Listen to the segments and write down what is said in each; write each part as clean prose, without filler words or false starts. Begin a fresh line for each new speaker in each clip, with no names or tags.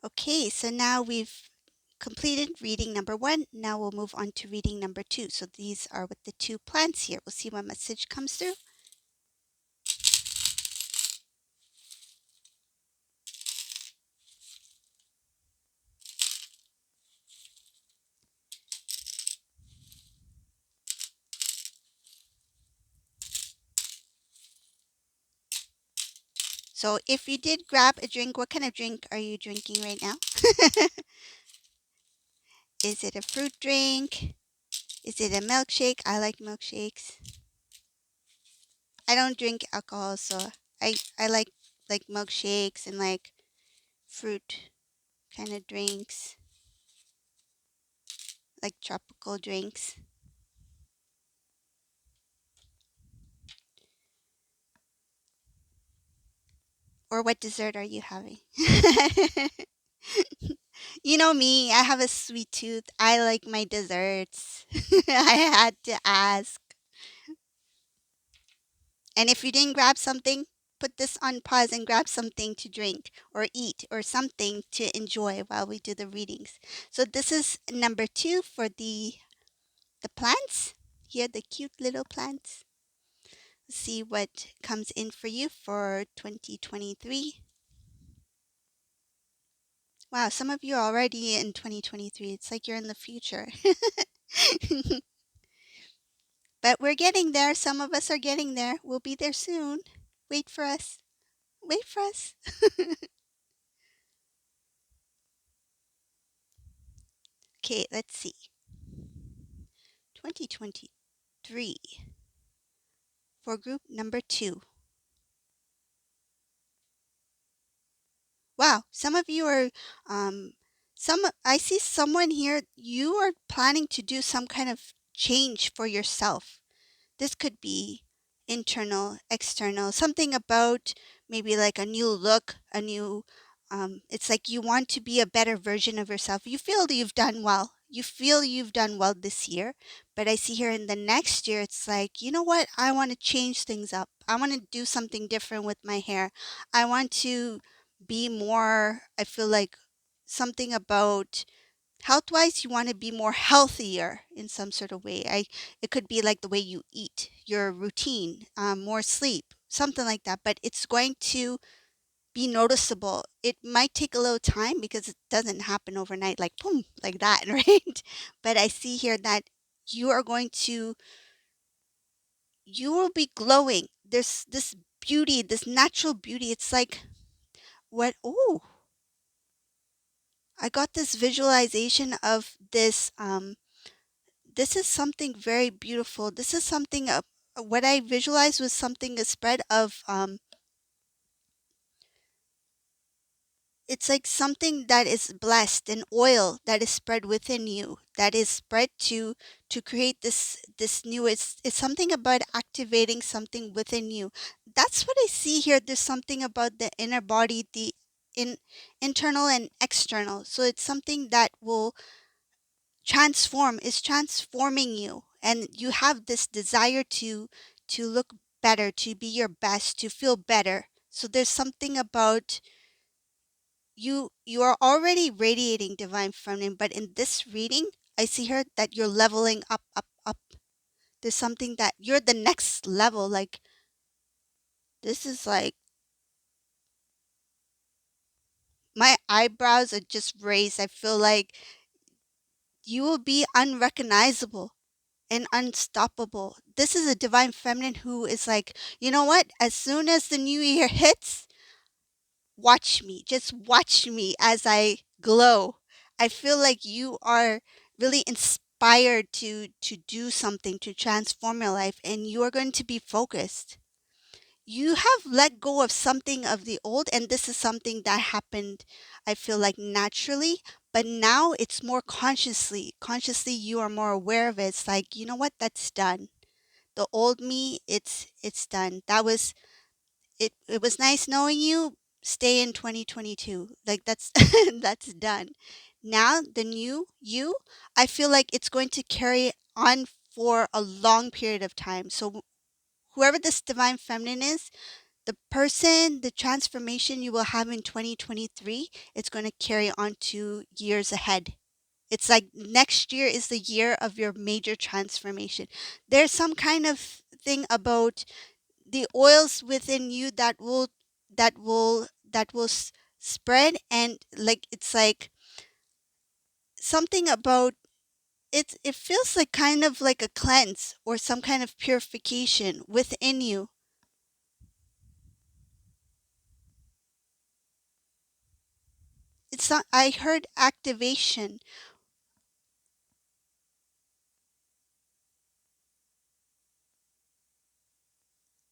Okay, so now we've completed reading number 1. Now we'll move on to reading number 2. So these are with the 2 plants here. We'll see what message comes through. So if you did grab a drink, what kind of drink are you drinking right now? Is it a fruit drink? Is it a milkshake? I like milkshakes. I don't drink alcohol, so I like milkshakes and like fruit kind of drinks, like tropical drinks. Or what dessert are you having? You know me, I have a sweet tooth. I like my desserts. I had to ask. And if you didn't grab something, put this on pause and grab something to drink or eat or something to enjoy while we do the readings. So this is number 2 for the plants. Here, the cute little plants. See what comes in for you for 2023. Wow, some of you are already in 2023. It's like you're in the future. But we're getting there. Some of us are getting there. We'll be there soon. Wait for us. Wait for us. Okay, let's see. 2023 for group number 2. Wow, some of you are I see someone here, you are planning to do some kind of change for yourself. This could be internal, external, something about maybe like a new look, a new, it's like you want to be a better version of yourself. You feel that you've done well. You feel you've done well this year. But I see here in the next year, it's like, you know what? I want to change things up. I want to do something different with my hair. I want to be more, I feel like something about health wise, you want to be more healthier in some sort of way. It could be like the way you eat, your routine, more sleep, something like that. But it's going to be noticeable. It might take a little time because it doesn't happen overnight, like boom, like that, right? But I see here that you are going to, you will be glowing. There's this beauty, this natural beauty. It's like what? Oh, I got this visualization of this. This is something very beautiful. This is something what I visualized was something a spread of it's like something that is blessed, an oil that is spread within you, that is spread to create this new it's something about activating something within you. That's what I see here. There's something about the inner body, the in internal and external. So it's something that will is transforming you, and you have this desire to look better, to be your best, to feel better. So there's something about you are already radiating divine feminine, but in this reading I see her that you're leveling up. There's something that you're the next level, like this is like my eyebrows are just raised. I feel like you will be unrecognizable and unstoppable. This is a divine feminine who is like, you know what? As soon as the new year hits, watch me. Just watch me as I glow. I feel like you are really inspired to do something to transform your life, and you are going to be focused. You have let go of something of the old, and this is something that happened, I feel like naturally, but now it's more consciously you are more aware of it. It's like, you know what, that's done. The old me, it's done. That was it was nice knowing you. Stay in 2022. Like that's that's done. Now the new you, I feel like it's going to carry on for a long period of time. So whoever this divine feminine is, the transformation you will have in 2023, it's going to carry on to years ahead. It's like next year is the year of your major transformation. There's some kind of thing about the oils within you that will spread, and like it's like something about it feels like kind of like a cleanse or some kind of purification within you. It's not, I heard activation.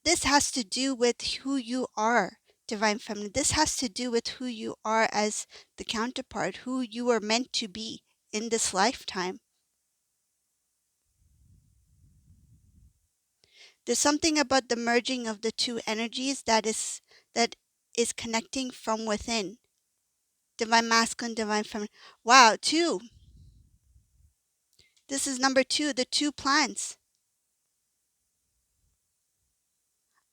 This has to do with who you are, divine feminine. This has to do with who you are as the counterpart, who you are meant to be in this lifetime. There's something about the merging of the two energies that is connecting from within. Divine masculine, divine feminine. Wow, two. This is number two, the two plants.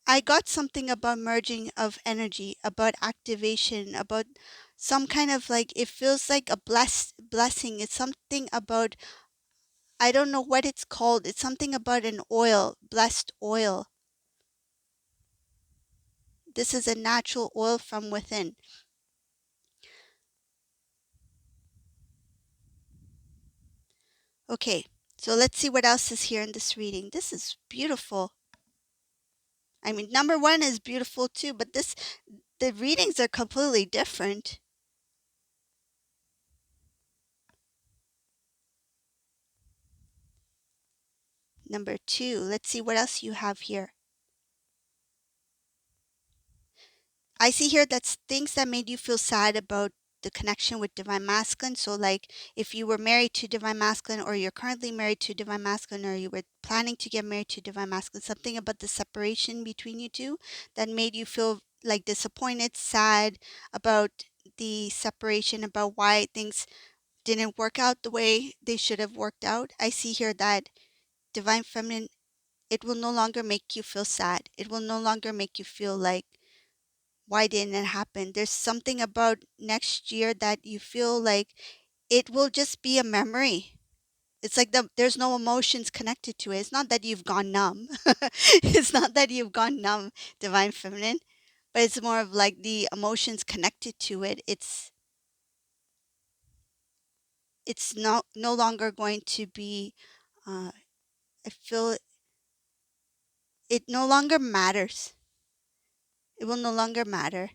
I got something about merging of energy, about activation, about some kind of like it feels like a blessing. It's something about I don't know what it's called. It's something about an oil, blessed oil. This is a natural oil from within. Okay, so let's see what else is here in this reading. This is beautiful. I mean, number one is beautiful too, but the readings are completely different. Number two, let's see what else you have here. I see here that's things that made you feel sad about the connection with divine masculine. So, like if you were married to divine masculine, or you're currently married to divine masculine, or you were planning to get married to divine masculine, something about the separation between you two that made you feel like disappointed, sad about the separation, about why things didn't work out the way they should have worked out. I see here that divine feminine, it will no longer make you feel sad. It will no longer make you feel like why didn't it happen? There's something about next year that you feel like it will just be a memory. It's like there's no emotions connected to it. It's not that you've gone numb. It's not that you've gone numb, divine feminine, but it's more of like the emotions connected to it. It's not no longer going to be. I feel it no longer matters. It will no longer matter.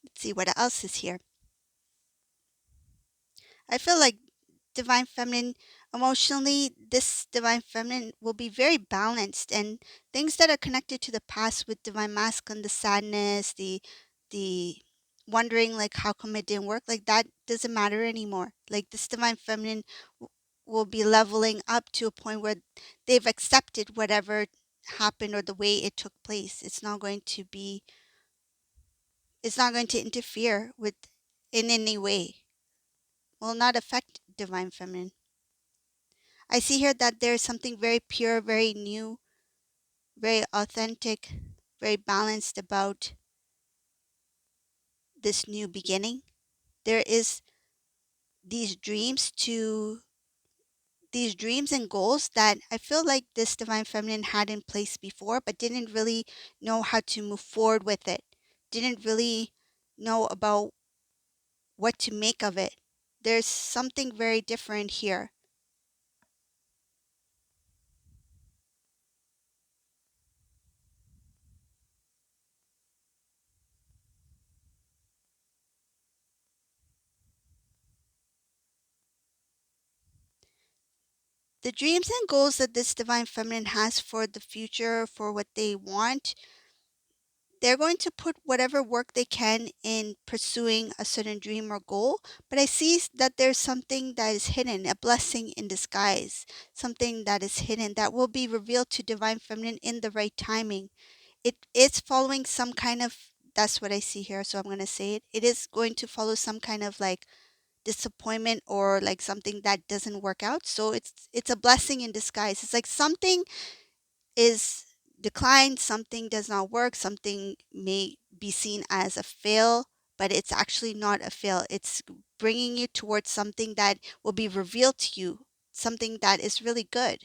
Let's see what else is here. I feel like divine feminine emotionally, this divine feminine will be very balanced, and things that are connected to the past with divine masculine, the sadness, the wondering like how come it didn't work, like that doesn't matter anymore. Like this divine feminine will be leveling up to a point where they've accepted whatever happened or the way it took place. It's not going to interfere with in any way. Will not affect divine feminine. I see here that there's something very pure, very new, very authentic, very balanced about this new beginning. There is these dreams to these dreams and goals that I feel like this divine feminine had in place before, but didn't really know how to move forward with it. Didn't really know about what to make of it. There's something very different here. The dreams and goals that this divine feminine has for the future, for what they want, they're going to put whatever work they can in pursuing a certain dream or goal. But I see that there's something that is hidden, a blessing in disguise, something that is hidden that will be revealed to divine feminine in the right timing. It is following some kind of, that's what I see here, so I'm going to say it. It is going to follow some kind of like disappointment or like something that doesn't work out. So it's a blessing in disguise. It's like something is declined, something does not work, something may be seen as a fail, but it's actually not a fail. It's bringing you towards something that will be revealed to you, something that is really good.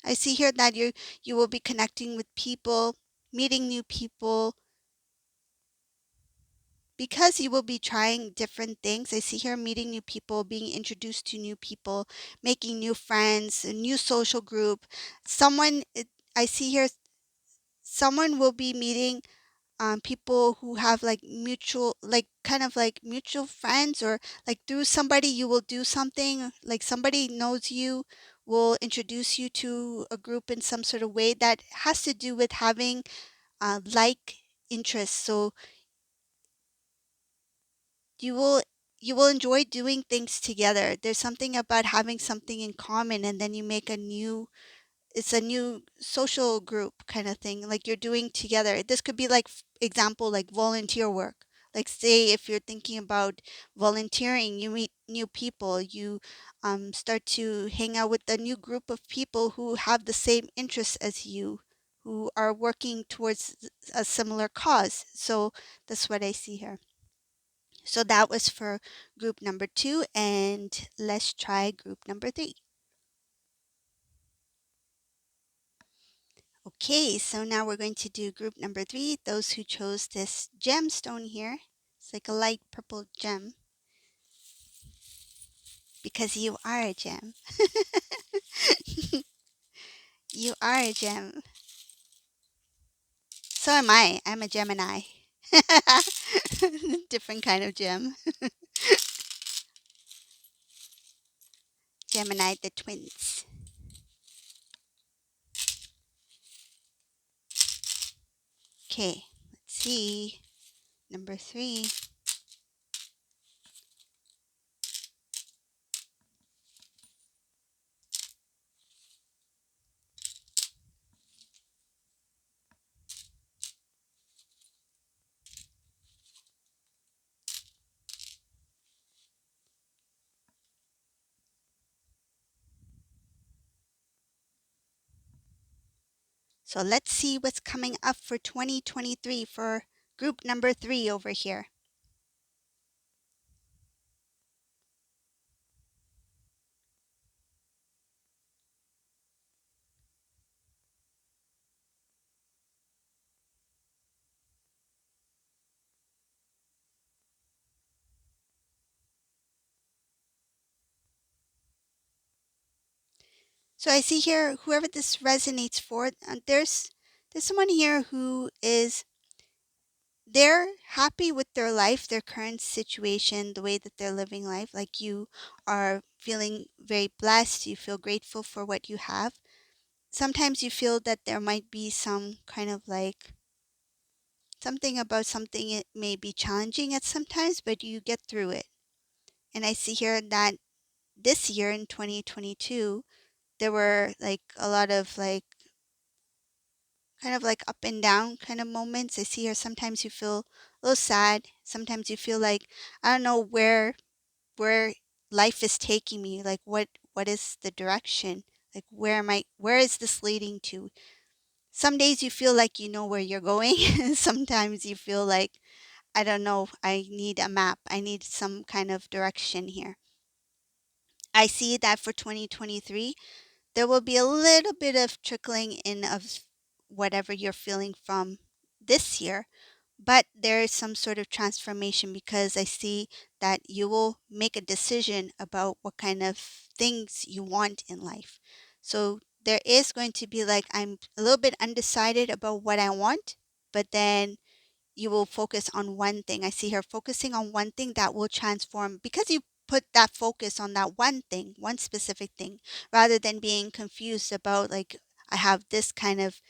I see here that you will be connecting with people, meeting new people, because you will be trying different things. I see here meeting new people, being introduced to new people, making new friends, a new social group. I see here someone will be meeting people who have like mutual, like kind of like mutual friends, or like through somebody you will do something, like somebody knows you, will introduce you to a group in some sort of way that has to do with having like interests. So you will you will enjoy doing things together. There's something about having something in common, and then you make a new it's a new social group kind of thing, like you're doing together. This could be like example, like volunteer work. Like say if you're thinking about volunteering, you meet new people, you start to hang out with a new group of people who have the same interests as you, who are working towards a similar cause. So that's what I see here. So that was for group number 2, and let's try group number 3. Okay, so now we're going to do group number 3, those who chose this gemstone here. It's like a light purple gem, because you are a gem. You are a gem. So am I. I'm a Gemini. Different kind of gem. Gemini the twins. Okay, let's see. Number 3. So let's see what's coming up for 2023 for group number 3 over here. So I see here, whoever this resonates for, there's someone here who is they're happy with their life, their current situation, the way that they're living life. Like you are feeling very blessed, you feel grateful for what you have. Sometimes you feel that there might be some kind of like something about something, it may be challenging at sometimes, but you get through it. And I see here that this year in 2022, there were like a lot of like kind of like up and down kind of moments. I see here sometimes you feel a little sad. Sometimes you feel like I don't know where life is taking me. Like what is the direction? Like where is this leading to? Some days you feel like you know where you're going. Sometimes you feel like I don't know, I need a map. I need some kind of direction here. I see that for 2023 there will be a little bit of trickling in of whatever you're feeling from this year, but there is some sort of transformation, because I see that you will make a decision about what kind of things you want in life. So there is going to be like, I'm a little bit undecided about what I want, but then you will focus on one thing. I see her focusing on one thing that will transform, because you put that focus on that one thing, one specific thing, rather than being confused about like, I have this kind of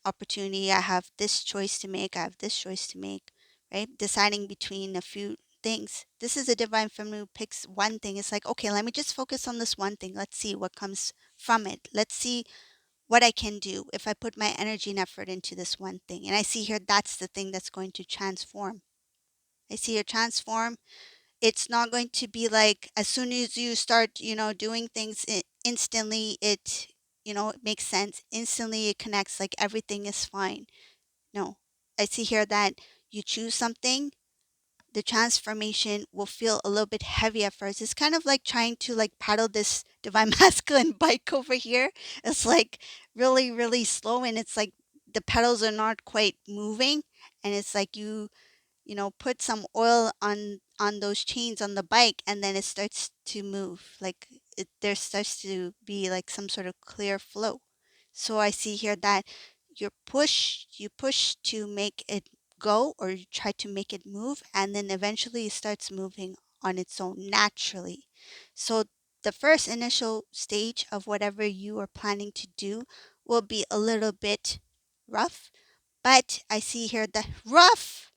opportunity, I have this choice to make, I have this choice to make, right? Deciding between a few things. This is a divine feminine who picks one thing. It's like, okay, let me just focus on this one thing. Let's see what comes from it. Let's see what I can do if I put my energy and effort into this one thing. And I see here that's the thing that's going to transform. I see here transform. It's not going to be like as soon as you start, doing things instantly, it makes sense. Instantly, it connects like everything is fine. No, I see here that you choose something, the transformation will feel a little bit heavy at first. It's kind of like trying to like paddle this divine masculine bike over here. It's like really, really slow and it's like the pedals are not quite moving and it's like put some oil on those chains on the bike and then it starts to move. Like there starts to be like some sort of clear flow. So I see here that you push to make it go or you try to make it move and then eventually it starts moving on its own naturally. So the first initial stage of whatever you are planning to do will be a little bit rough, but I see here that rough,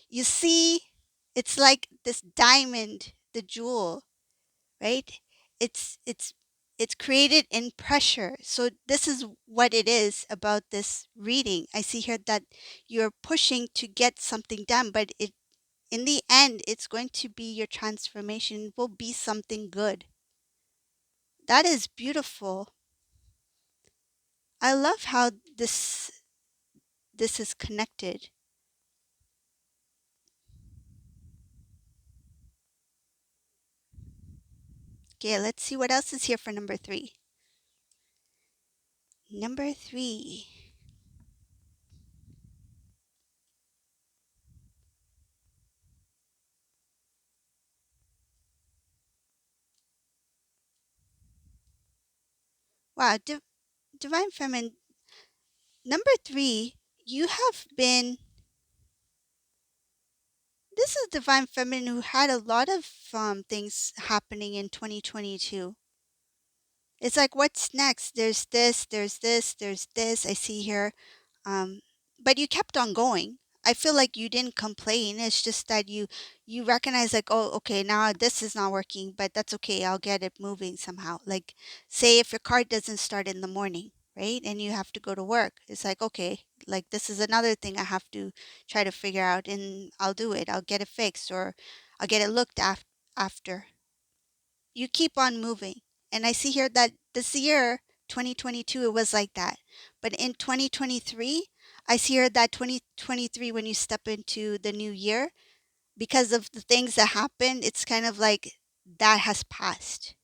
you see, it's like this diamond, the jewel, right? It's created in pressure. So this is what it is about this reading. I see here that you're pushing to get something done, but it in the end it's going to be your transformation. It will be something good. That is beautiful. I love how this is connected. Okay, let's see what else is here for number 3. Number 3. Wow, Divine Feminine, number 3, you have been. This is Divine Feminine who had a lot of things happening in 2022. It's like, what's next? There's this, there's this, there's this. I see here. Um, but you kept on going. I feel like you didn't complain. It's just that you recognize like, oh, okay, now this is not working, but that's okay. I'll get it moving somehow. Like, say if your car doesn't start in the morning, right? And you have to go to work. It's like, okay, like this is another thing I have to try to figure out and I'll do it. I'll get it fixed or I'll get it looked after. You keep on moving. And I see here that this year, 2022, it was like that. But in 2023, I see here that 2023, when you step into the new year, because of the things that happened, it's kind of like that has passed.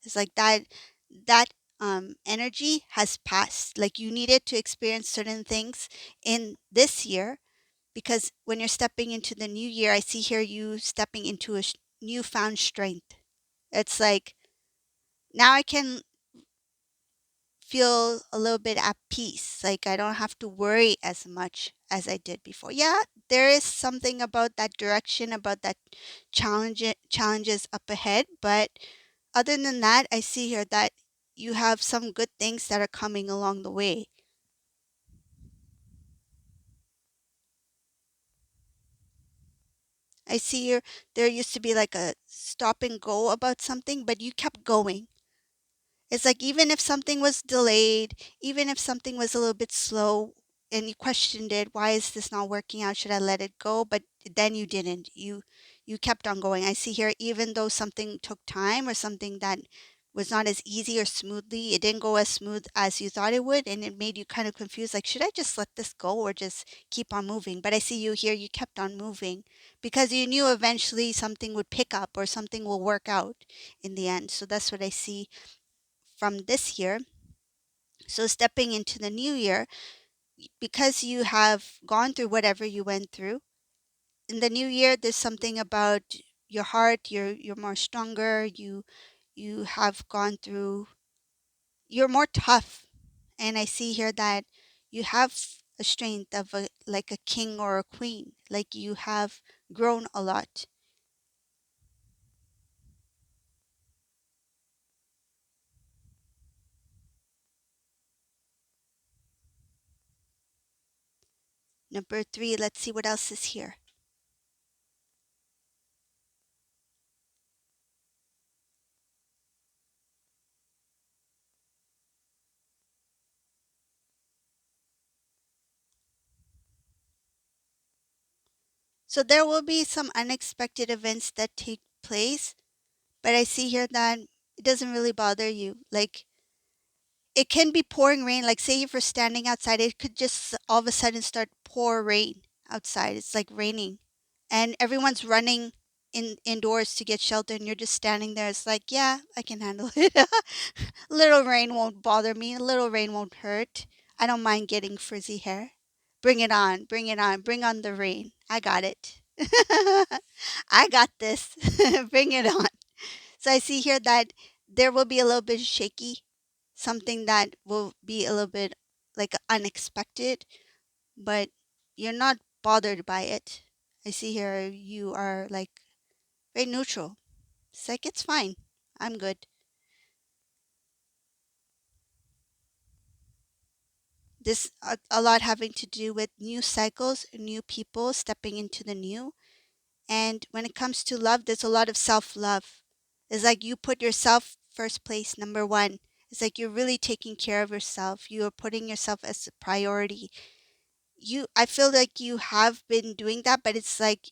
It's like that energy has passed. Like you needed to experience certain things in this year because when you're stepping into the new year, I see here you stepping into a newfound strength. It's like now I can feel a little bit at peace. Like I don't have to worry as much as I did before. Yeah, there is something about that direction, about that challenges up ahead. But other than that, I see here that you have some good things that are coming along the way. I see here there used to be like a stop and go about something, but you kept going. It's like even if something was delayed, even if something was a little bit slow and you questioned it, why is this not working out? Should I let it go? But then you didn't. You kept on going. I see here even though something took time or something that was not as easy or smoothly, it didn't go as smooth as you thought it would and it made you kind of confused like should I just let this go or just keep on moving? But I see you here you kept on moving because you knew eventually something would pick up or something will work out in the end. So that's what I see from this year. So, stepping into the new year, because you have gone through whatever you went through, in the new year, there's something about your heart, you're more stronger, you have gone through, you're more tough. And I see here that you have a strength of like a king or a queen, like you have grown a lot. Number 3, let's see what else is here. So there will be some unexpected events that take place, but I see here that it doesn't really bother you. Like it can be pouring rain. Like say if you're standing outside, it could just all of a sudden start pour rain outside. It's like raining, and everyone's running indoors to get shelter, and you're just standing there. It's like, yeah, I can handle it. Little rain won't bother me. A little rain won't hurt. I don't mind getting frizzy hair. Bring it on. Bring it on. Bring on the rain. I got it. I got this. Bring it on. So I see here that there will be a little bit shaky, something that will be a little bit like unexpected, but you're not bothered by it. I see here you are like very neutral. It's like it's fine. I'm good. This a lot having to do with new cycles, new people stepping into the new. And when it comes to love, there's a lot of self-love. It's like you put yourself first place, number one. It's like you're really taking care of yourself. You are putting yourself as a priority. I feel like you have been doing that, but it's like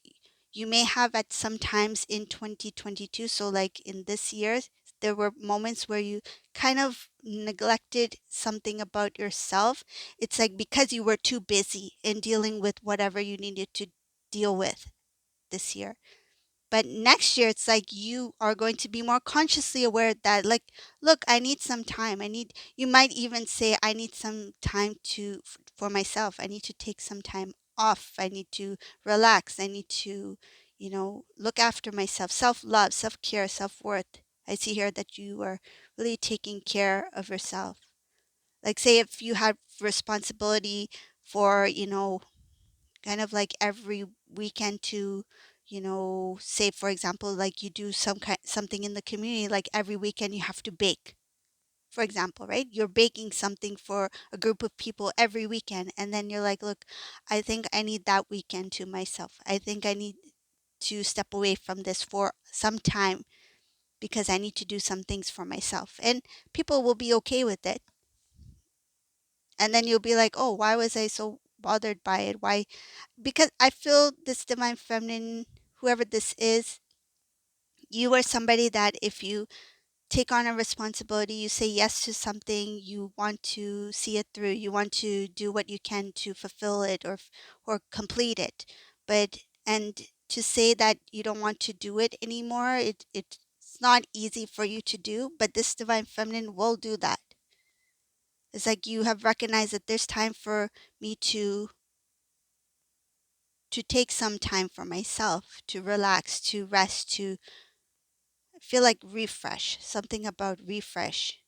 you may have at some times in 2022. So like in this year, there were moments where you kind of neglected something about yourself. It's like because you were too busy in dealing with whatever you needed to deal with this year. But next year, it's like you are going to be more consciously aware that, like, look, I need some time. You might even say, I need some time for myself. I need to take some time off. I need to relax. I need to, look after myself. Self love, self care, self worth. I see here that you are really taking care of yourself. Like, say, if you have responsibility for, kind of like every weekend to say for example like you do something in the community, like every weekend you have to bake, for example, right? You're baking something for a group of people every weekend, and then you're like, look, I think I need that weekend to myself. I think I need to step away from this for some time because I need to do some things for myself, and people will be okay with it. And then you'll be like, oh, why was I so bothered by it? Why? Because I feel this divine feminine, whoever this is, you are somebody that if you take on a responsibility, you say yes to something, you want to see it through, you want to do what you can to fulfill it or complete it. But and to say that you don't want to do it anymore, it's not easy for you to do, but this divine feminine will do that. It's like you have recognized that there's time for me to take some time for myself, to relax, to rest, to feel like refresh, something about refresh.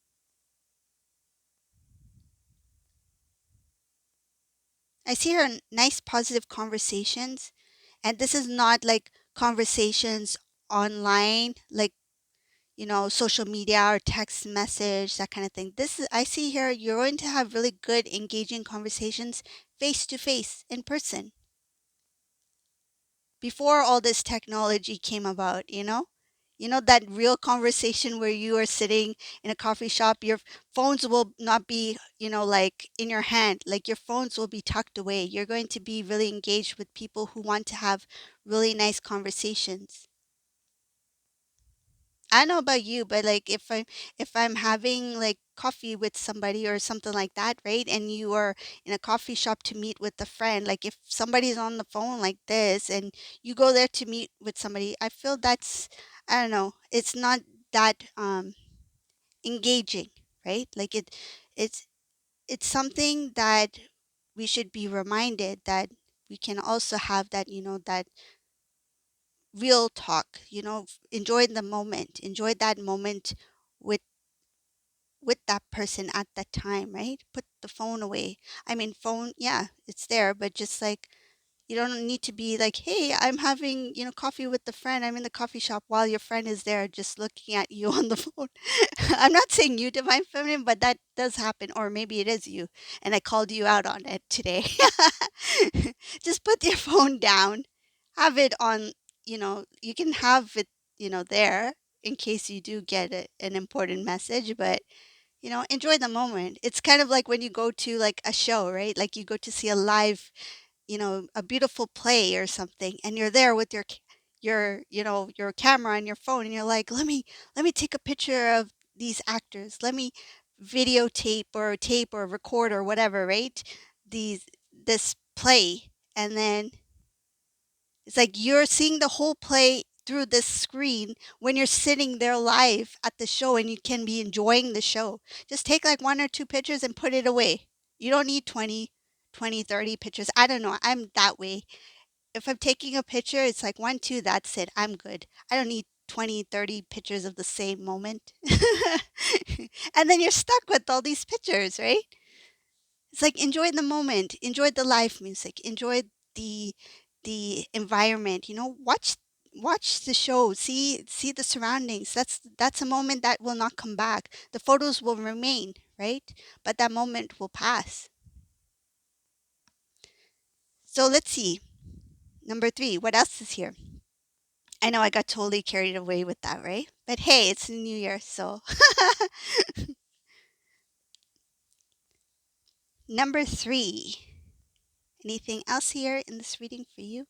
I see here nice positive conversations, and this is not like conversations online, like, social media or text message, that kind of thing. I see here you're going to have really good, engaging conversations face to face in person before all this technology came about, that real conversation where you are sitting in a coffee shop, your phones will not be, like in your hand, like your phones will be tucked away. You're going to be really engaged with people who want to have really nice conversations. I don't know about you, but like if I'm having like coffee with somebody or something like that, right? And you are in a coffee shop to meet with a friend, like if somebody's on the phone like this and you go there to meet with somebody, I feel that's, I don't know, it's not that engaging, right? Like it's it's something that we should be reminded that we can also have that, that real talk, enjoy the moment, enjoy that moment with that person at that time, right? Put the phone away. I mean, phone, yeah, it's there, but just like you don't need to be like, hey, I'm having, coffee with the friend. I'm in the coffee shop while your friend is there just looking at you on the phone. I'm not saying you, divine feminine, but that does happen. Or maybe it is you. And I called you out on it today. Just put your phone down, have it on, you can have it, there in case you do get an important message, but enjoy the moment. It's kind of like when you go to like a show, right? Like you go to see a live a beautiful play or something, and you're there with your camera and your phone, and you're like, let me take a picture of these actors. Let me videotape or tape or record or whatever, right? These this play, and then it's like you're seeing the whole play through this screen when you're sitting there live at the show and you can be enjoying the show. Just take like one or two pictures and put it away. You don't need 20, 30 pictures. I don't know. I'm that way. If I'm taking a picture, it's like one, two, that's it. I'm good. I don't need 20, 30 pictures of the same moment. And then you're stuck with all these pictures, right? It's like enjoy the moment, enjoy the live music, enjoy the environment, watch the show, see the surroundings. That's a moment that will not come back. The photos will remain, right? But that moment will pass. So let's see. Number 3, what else is here? I know I got totally carried away with that, right? But hey, it's the new year, so number 3. Anything else here in this reading for you?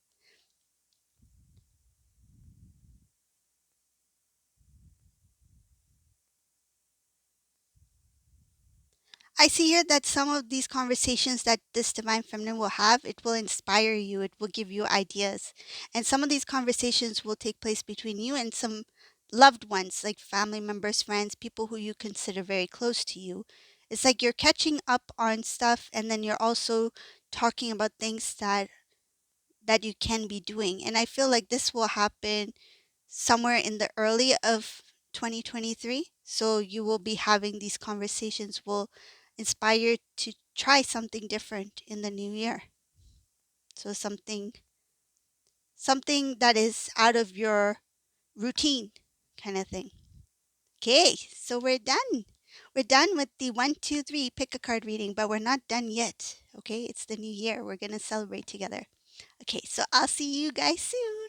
I see here that some of these conversations that this divine feminine will have, it will inspire you, it will give you ideas. And some of these conversations will take place between you and some loved ones, like family members, friends, people who you consider very close to you. It's like you're catching up on stuff, and then you're also talking about things that you can be doing. And I feel like this will happen somewhere in the early of 2023. So you will be having these conversations will inspire you to try something different in the new year. So something that is out of your routine kind of thing. Okay, so we're done. We're done with the 1, 2, 3 pick a card reading, but we're not done yet. Okay, it's the new year. We're going to celebrate together. Okay, so I'll see you guys soon.